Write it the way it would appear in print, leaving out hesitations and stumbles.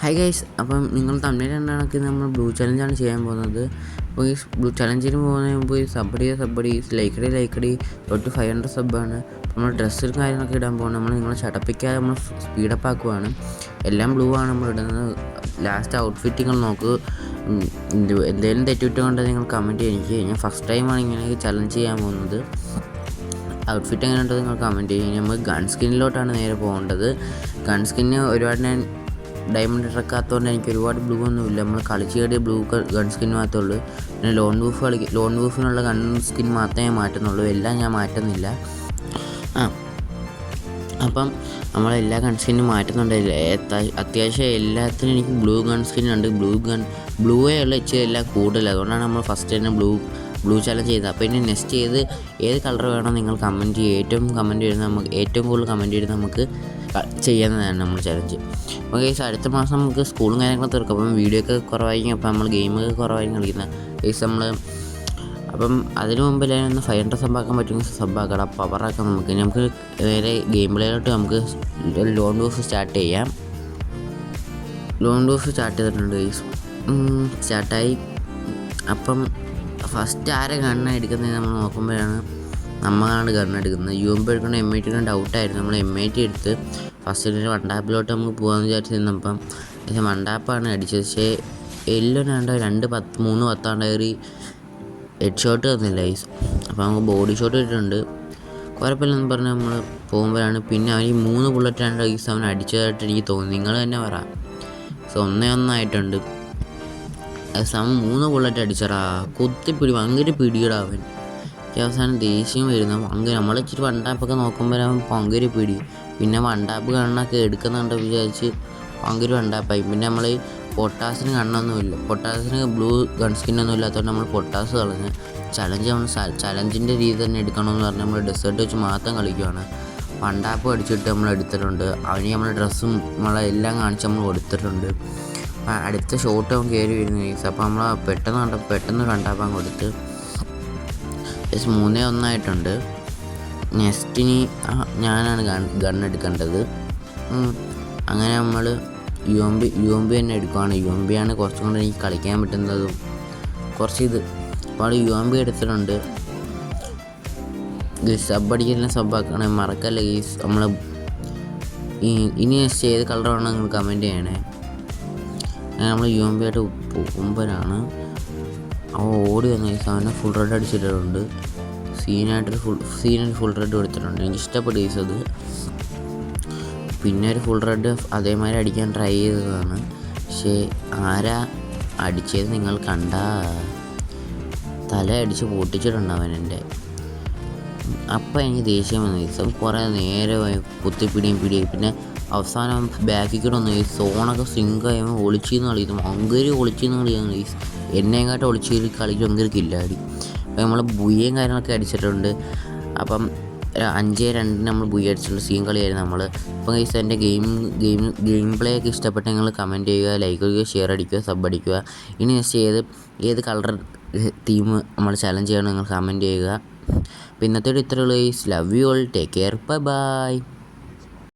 Hi guys, അപ്പം നിങ്ങൾ തമ്മിൽ രണ്ടാണക്ക് നമ്മൾ ബ്ലൂ ചലഞ്ചാണ് ചെയ്യാൻ പോകുന്നത്. അപ്പോൾ ഈ ബ്ലൂ ചലഞ്ചിന് പോകുന്നതിന് മുമ്പ് ഈ സബ്ബടി ലൈക്കടി തൊട്ട് 500 സബ്ബാണ്. നമ്മൾ ഡ്രസ്സും കാര്യങ്ങളൊക്കെ ഇടാൻ പോകുന്നത്. നമ്മൾ നിങ്ങളെ ചടപ്പിക്കാതെ നമ്മൾ സ്പീഡപ്പ് ആക്കുവാണ്. എല്ലാം ബ്ലൂ ആണ് നമ്മൾ ഇടുന്നത്. ലാസ്റ്റ് ഔട്ട്ഫിറ്റുകൾ നോക്ക്. എന്തെങ്കിലും തെറ്റുകൊണ്ട് നിങ്ങൾ കമൻറ്റ് ചെയ്യും. എനിക്ക് ഞാൻ ഫസ്റ്റ് ടൈമാണ് ഇങ്ങനെ ചലഞ്ച് ചെയ്യാൻ പോകുന്നത്. ഔട്ട്ഫിറ്റ് എങ്ങനെ ഉണ്ടോ നിങ്ങൾ കമൻറ്റ് ചെയ്യും. നമ്മൾ ഗൺ സ്കിന്നിലോട്ടാണ് നേരെ പോകേണ്ടത്. ഗൺ സ്കിന്ന് ഒരുപാട് ഞാൻ ഡയമണ്ട് ഇറക്കാത്തതുകൊണ്ട് എനിക്ക് ഒരുപാട് ബ്ലൂ ഒന്നുമില്ല. നമ്മൾ കളിച്ച് കയറിയ ബ്ലൂ ഗൺ സ്കിൻ മാത്രമേ ഉള്ളൂ. പിന്നെ ലോൺ വൂഫിനുള്ള ഗൺ സ്കിൻ മാത്രമേ മാറ്റുന്നുള്ളൂ. എല്ലാം ഞാൻ മാറ്റുന്നില്ല. അപ്പം നമ്മളെല്ലാ ഗൺ സ്കിന്നും മാറ്റുന്നുണ്ട്. അത്യാവശ്യം എല്ലാത്തിനും എനിക്ക് ബ്ലൂ ഗൺ സ്കിന്നുണ്ട്. ബ്ലൂവേ ഉള്ള ഇച്ചിരി എല്ലാം കൂടുതൽ. അതുകൊണ്ടാണ് നമ്മൾ ഫസ്റ്റ് തന്നെ ബ്ലൂ ചലഞ്ച് ചെയ്തത്. അപ്പോൾ ഇനി നെക്സ്റ്റ് ഏത് കളർ വേണം നിങ്ങൾ കമൻറ്റ് ചെയ്യുക. ഏറ്റവും കൂടുതൽ കമൻറ്റ് ചെയ്ത് നമുക്ക് ചെയ്യുന്നതാണ് നമ്മൾ ചലഞ്ച്. അപ്പോൾ ഗൈസ്, അടുത്ത മാസം നമുക്ക് സ്കൂളും കാര്യങ്ങളൊക്കെ തുറക്കും. അപ്പം വീഡിയോ ഒക്കെ കുറവായിരിക്കും. അപ്പോൾ നമ്മൾ ഗെയിമൊക്കെ കുറവായിരിക്കും കളിക്കുന്നത് ഗൈസ്. അപ്പം അതിന് മുമ്പിലായിരുന്നു 500 സബ്ബാക്കാൻ പറ്റുമെങ്കിൽ സബ്ബാക്കണം. പവറാക്കാം. നമുക്ക് നേരെ ഗെയിം പ്ലേയിലോട്ട് നമുക്ക് ലോൺ വൂഫ് സ്റ്റാർട്ട് ചെയ്യാം. ലോൺ വൂഫ് സ്റ്റാർട്ട് ചെയ്തിട്ടുണ്ട് ഗൈസ്. സ്റ്റാർട്ടായി. അപ്പം ഫസ്റ്റ് ആരെ ഗണ്ണ് എടുക്കുന്നത് നമ്മൾ നോക്കുമ്പോഴാണ് നമ്മളാണ് ഗണ്ണെടുക്കുന്നത്. UMP എടുക്കണം M80 എടുക്കണം ഡൗട്ടായിരുന്നു. നമ്മൾ M80 എടുത്ത് ഫസ്റ്റ് വണ്ടാപ്പിലോട്ട് നമുക്ക് പോകാമെന്ന് വിചാരിച്ച് നിന്നപ്പം പക്ഷേ വണ്ടാപ്പാണ് അടിച്ചത്. പക്ഷേ എല്ലാം 3-10 കയറി ഹെഡ് ഷോട്ട് തന്നില്ല ഗൈസ്. അപ്പോൾ നമുക്ക് ബോഡി ഷോട്ട് ഇട്ടിട്ടുണ്ട്. കുഴപ്പമില്ലെന്ന് പറഞ്ഞ് നമ്മൾ പോകുമ്പോഴാണ് പിന്നെ അവൻ 3 ബുള്ളറ്റാണ് ഗൈസ് അവൻ അടിച്ചതായിട്ട് എനിക്ക് തോന്നി. നിങ്ങൾ തന്നെ പറ. 1-1 3 ബുള്ളറ്റ് അടിച്ചടാ. ഭയങ്കര പിടിയിടാ അവൻ. അവസാനം ദേഷ്യം വരുന്നു. നമ്മളിച്ചിരി വണ്ടാപ്പൊക്കെ നോക്കുമ്പോഴാവും ഭയങ്കര പിടി. പിന്നെ വണ്ടാപ്പ് കണ്ണൊക്കെ എടുക്കുന്നുണ്ട് വിചാരിച്ച് ഭയങ്കര വണ്ടാപ്പായി. പിന്നെ നമ്മൾ പൊട്ടാസിന് കണ്ണൊന്നുമില്ല. പൊട്ടാസിന് ബ്ലൂ ഗൺ സ്കിന്നൊന്നും ഇല്ലാത്തതുകൊണ്ട് നമ്മൾ പൊട്ടാസ് കളഞ്ഞ് ചലഞ്ചിൻ്റെ രീതി തന്നെ എടുക്കണമെന്ന് പറഞ്ഞ് നമ്മൾ ഡെസേർട്ട് വെച്ച് മാത്രം കളിക്കുകയാണ്. വണ്ടാപ്പ് അടിച്ചിട്ട് നമ്മൾ എടുത്തിട്ടുണ്ട്. അവന് നമ്മൾ ഡ്രസ്സും നമ്മളെല്ലാം കാണിച്ച് നമ്മൾ കൊടുത്തിട്ടുണ്ട്. അടുത്ത ഷോട്ട് അവൻ കയറി വരുന്നു ഗൈസ്. അപ്പോൾ നമ്മൾ പെട്ടെന്ന് വണ്ടാപ്പാൻ കൊടുത്ത് 3-1 നെക്സ്റ്റിന് ഞാനാണ് ഗണ്ണെടുക്കേണ്ടത്. അങ്ങനെ നമ്മൾ UMP തന്നെ എടുക്കുകയാണ്. UMP ആണ് കുറച്ചും കൂടെ എനിക്ക് കളിക്കാൻ പറ്റുന്നതും അപ്പോൾ UMP എടുത്തിട്ടുണ്ട്. സബ്ബടിക്കെല്ലാം സബ്ബാക്കണേ മറക്കല്ല ഗീസ്. ഇനി നെക്സ്റ്റ് ഏത് കളറാണോ നിങ്ങൾ കമൻറ്റ് ചെയ്യണേ. അങ്ങനെ നമ്മൾ UMP ആയിട്ട് പോകുമ്പോഴാണ് അവൻ ഓടി വന്ന ഗീസ്. അവനെ ഫുൾ റെഡ് അടിച്ചിട്ടുണ്ട്. സീനായിട്ട് ഫുൾ റെഡ് കൊടുത്തിട്ടുണ്ട്. എനിക്ക് ഇഷ്ടപ്പെട്ടു ഗീസ് അത്. പിന്നെ ഒരു ഫുൾ റെഡ് അതേമാതിരി അടിക്കാൻ ട്രൈ ചെയ്തതാണ്. പക്ഷേ ആരാ അടിച്ചത് നിങ്ങൾ കണ്ട തല അടിച്ച് പൊട്ടിച്ചിട്ടുണ്ട് അവൻ എൻ്റെ. അപ്പം എനിക്ക് ദേഷ്യം വന്നു ഗീസ്. കുറേ നേരമായി കുത്തിപ്പിടിയും പിന്നെ അവസാനം ബാക്കിൽ കൂടെ വന്നു ഗീസ്. സോണൊക്കെ സിങ്കായി ഒളിച്ചിന്ന് കളിക്കുന്നു. ഭയങ്കര ഒളിച്ചിന്ന് കളിയാണ് ഗീസ്. എന്നെക്കാട്ട് ഒളിച്ച് കളിക്കും ഭയങ്കര കില്ലാടി. അപ്പോൾ നമ്മൾ ബുയ്യയും കാര്യങ്ങളൊക്കെ അടിച്ചിട്ടുണ്ട്. അപ്പം 5-2 നമ്മൾ ബുയ്യ അടിച്ചിട്ടുണ്ട്. സീൻ കളിയായിരുന്നു നമ്മൾ. അപ്പം ഗൈസ്, എൻ്റെ ഗെയിം പ്ലേ ഒക്കെ ഇഷ്ടപ്പെട്ട നിങ്ങൾ കമൻറ്റ് ചെയ്യുക, ലൈക്ക് ചെയ്യുക, ഷെയർ അടിക്കുക, സബ് അടിക്കുക. ഇനി നെക്സ്റ്റ് ഏത് കളർ തീം നമ്മൾ ചലഞ്ച് ചെയ്യണം നിങ്ങൾ കമൻറ്റ് ചെയ്യുക. അപ്പോൾ ഇന്നത്തെ ഇത്രയുള്ളൂ guys. Love you all. Take care. By.